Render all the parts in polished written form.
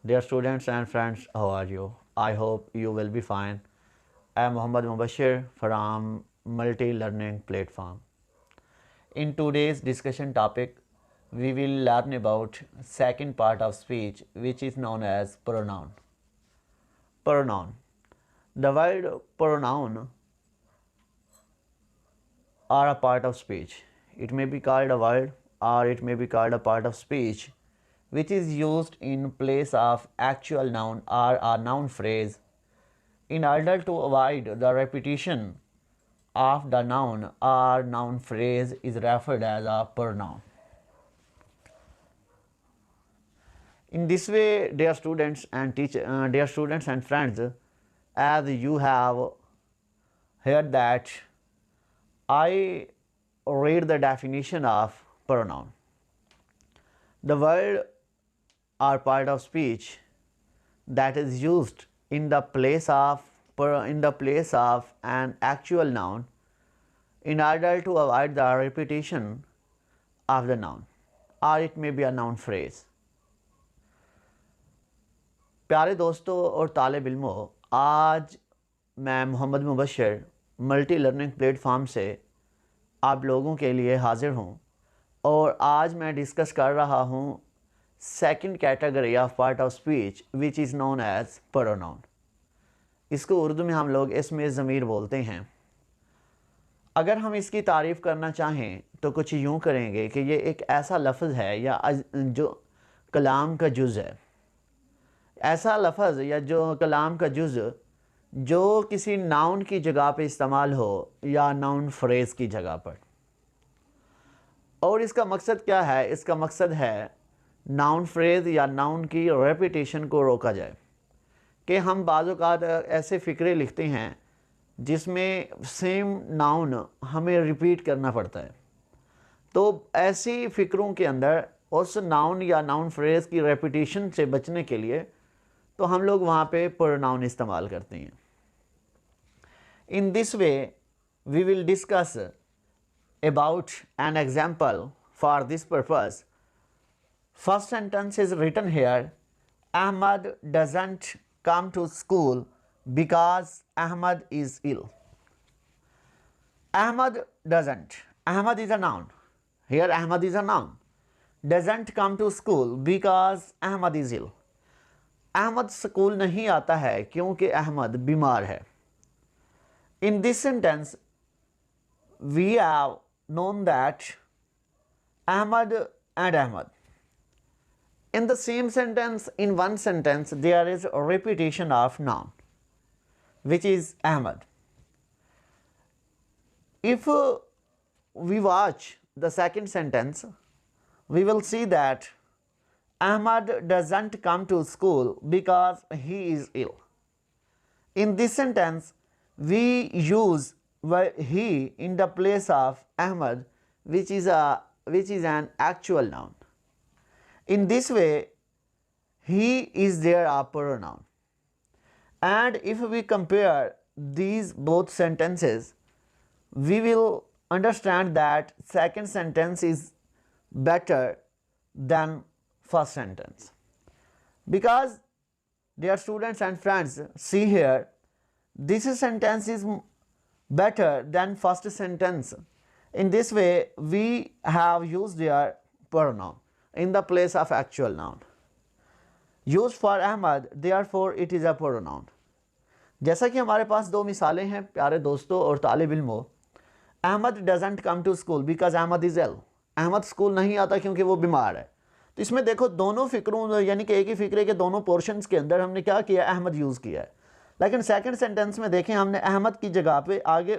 Dear students and friends, how are you? I hope you will be fine. I am Mubashir from multi-learning platform. In today's discussion topic, we will learn about second part of speech, which is known as pronoun. Pronoun. The word pronoun are a part of speech. It may be called a word or it may be called a part of speech which is used in place of actual noun or a noun phrase. In order to avoid the repetition of the noun or noun phrase is referred as a pronoun. In this way, dear students and friends, as you have heard that I read the definition of pronoun. The word or part of speech that is used in the place of an actual noun in order to avoid the repetition of the noun, or it may be a noun phrase. प्यारे दोस्तों और तालिब इल्मों, आज मैं Mohammad Mubashir multi learning platform से आप लोगों के लिए हाज़िर हूँ और आज मैं डिस्कस कर रहा हूँ second category of part of speech which is known as pronoun. इसको उर्दू में हम लोग इसमें ज़मीर बोलते हैं. अगर हम इसकी तारीफ़ करना चाहें तो कुछ यूँ करेंगे कि ये एक ऐसा लफ्ज़ है या जो कलाम का जुज़ है, ऐसा लफ्ज़ या जो कलाम का जुज़ जो किसी नाउन की जगह पे इस्तेमाल हो या नाउन फ्रेज़ की जगह पर. और इसका मकसद क्या है? इसका मकसद है नाउन फ्रेज़ या नाउन की रेपिटेशन को रोका जाए. कि हम बाज़ औक़ात ऐसे फ़िक्रे लिखते हैं जिसमें सेम नाउन हमें रिपीट करना पड़ता है. तो ऐसी फ़िक्रों के अंदर उस नाउन या नाउन फ्रेज़ की रेपिटेशन से बचने के लिए तो हम लोग वहाँ पे प्रोनाउन इस्तेमाल करते हैं. In this way we will discuss about an example for this purpose. First sentence is written here. Ahmad doesn't come to school because Ahmad is ill. Ahmad doesn't. Ahmad is a noun. Here Ahmad is a noun. Doesn't come to school because Ahmad is ill. Ahmad school नहीं आता है क्योंकि अहमद बीमार है. In this sentence we have known that Ahmad and Ahmad. In the same sentence, in one sentence, there is a repetition of noun, which is Ahmad. If we watch the second sentence, we will see that Ahmad doesn't come to school because he is ill. In this sentence, we use he in the place of Ahmad, which is an actual noun. In this way, he is there a pronoun. And if we compare these both sentences, we will understand that second sentence is better than first sentence. Because, dear students and friends, see here, this sentence is better than first sentence. In this way, we have used their pronoun in the place of actual noun. Used for Ahmad, therefore it is a pronoun. जैसा कि हमारे पास दो मिसालें हैं प्यारे दोस्तों और तालिब इल्मों. Ahmad doesn't come to school because Ahmad is ill. Ahmad school नहीं आता क्योंकि वो बीमार है. तो इसमें देखो दोनों फ़िक्रों यानी कि एक ही फ़िक्रे के दोनों पोर्शंस के अंदर हमने क्या किया? अहमद यूज़ किया है. लेकिन सेकंड सेंटेंस में देखें हमने अहमद की जगह पे आगे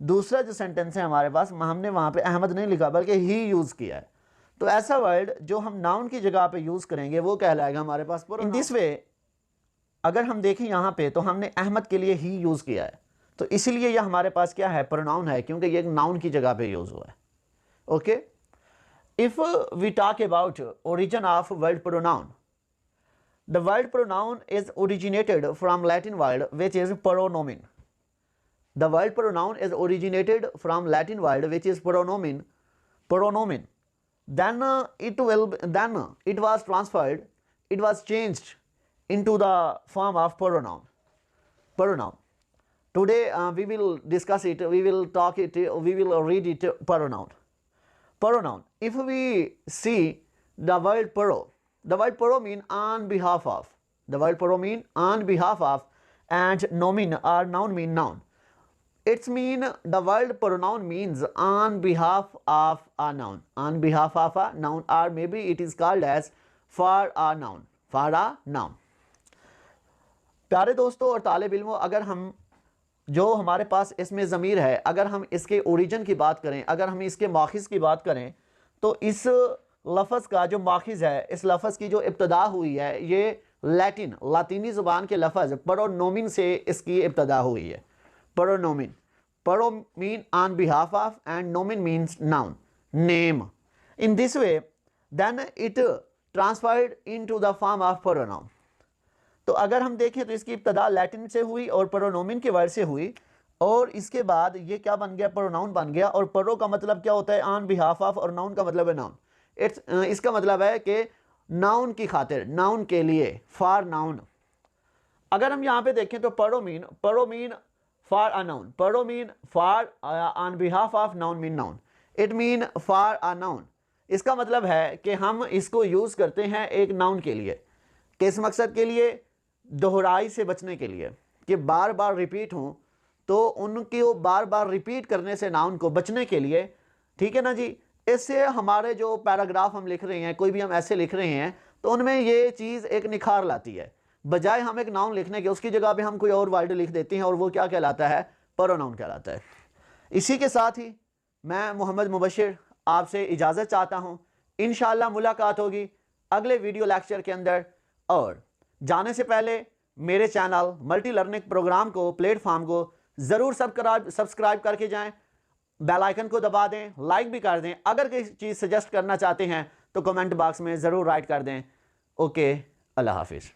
दूसरा जो सेंटेंस है हमारे पास हमने वहाँ पे अहमद नहीं लिखा बल्कि ही यूज़ किया है. तो ऐसा वर्ड जो हम नाउन की जगह पे यूज़ करेंगे वो कहलाएगा हमारे पास प्रोनाउन. इन दिस वे अगर हम देखें यहाँ पे तो हमने अहमद के लिए ही यूज़ किया है तो इसीलिए यह हमारे पास क्या है? प्रोनाउन है क्योंकि ये एक नाउन की जगह पे यूज़ हुआ है. Okay. If we talk about origin of word pronoun, the word pronoun is originated from Latin word which is pronomen. The word pronoun is originated from Latin word which is pronomen. Then it was transferred, it was changed into the form of pronoun. Today we will discuss it, we will talk it, we will read it. Pronoun. If we see the word pro, the word pro mean on behalf of. The word pro mean on behalf of, and nomen or noun mean noun. It's mean the word pronoun means on behalf of a noun. On behalf of a noun, or maybe it is called as for a noun. For a noun. प्यारे दोस्तों और तालिब इल्मों, अगर हम जो हमारे पास इसमें ज़मीर है, अगर हम इसके ओरिजिन की बात करें, अगर हम इसके माखिज़ की बात करें, तो इस लफ्ज़ का जो माखिज़ है, इस लफ्ज़ की जो इब्तदा हुई है, ये लातीनी ज़ुबान के लफ्ज़ प्रोनोमिन से इसकी इब्तदा हुई है. प्रोनोमिन. Pro mean on behalf of and nomen means noun, name. In this way, then it transferred into the form of pronoun. तो अगर हम देखें तो इसकी इब्तदा लैटिन से हुई और प्रोनोमिन के वर्ड से हुई, और इसके बाद ये क्या बन गया, प्रोनाउन बन गया. और प्रो का मतलब क्या होता है, ऑन बिहाफ ऑफ, और नाउन का मतलब है नाउन. इसका मतलब है कि नाउन की खातिर, नाउन के लिए, फॉर नाउन. अगर हम यहाँ पे देखें तो pro mean for a noun. Pro mean for on behalf of, noun mean noun. It mean for a noun. इसका मतलब है कि हम इसको यूज़ करते हैं एक नाउन के लिए. किस मकसद के लिए? दोहराई से बचने के लिए, कि बार बार रिपीट हों, तो उनकी बार बार रिपीट करने से नाउन को बचने के लिए. ठीक है ना जी. इससे हमारे जो पैराग्राफ हम लिख रहे हैं, कोई भी हम ऐसे लिख रहे हैं, तो उनमें ये चीज़ एक निखार लाती है. बजाय हम एक नाउन लिखने के, उसकी जगह पे हम कोई और वर्ड लिख देते हैं, और वो क्या कहलाता है, प्रोनाउन कहलाता है. इसी के साथ ही मैं मोहम्मद मुबशिर आपसे इजाज़त चाहता हूँ. इंशाअल्लाह मुलाकात होगी अगले वीडियो लेक्चर के अंदर. और जाने से पहले मेरे चैनल मल्टी लर्निंग प्रोग्राम को, प्लेटफॉर्म को ज़रूर सब्सक्राइब करके जाएँ. बेल आइकन को दबा दें, लाइक भी कर दें. अगर कोई चीज़ सजेस्ट करना चाहते हैं तो कमेंट बॉक्स में ज़रूर राइट कर दें. ओके, अल्लाह हाफिज़.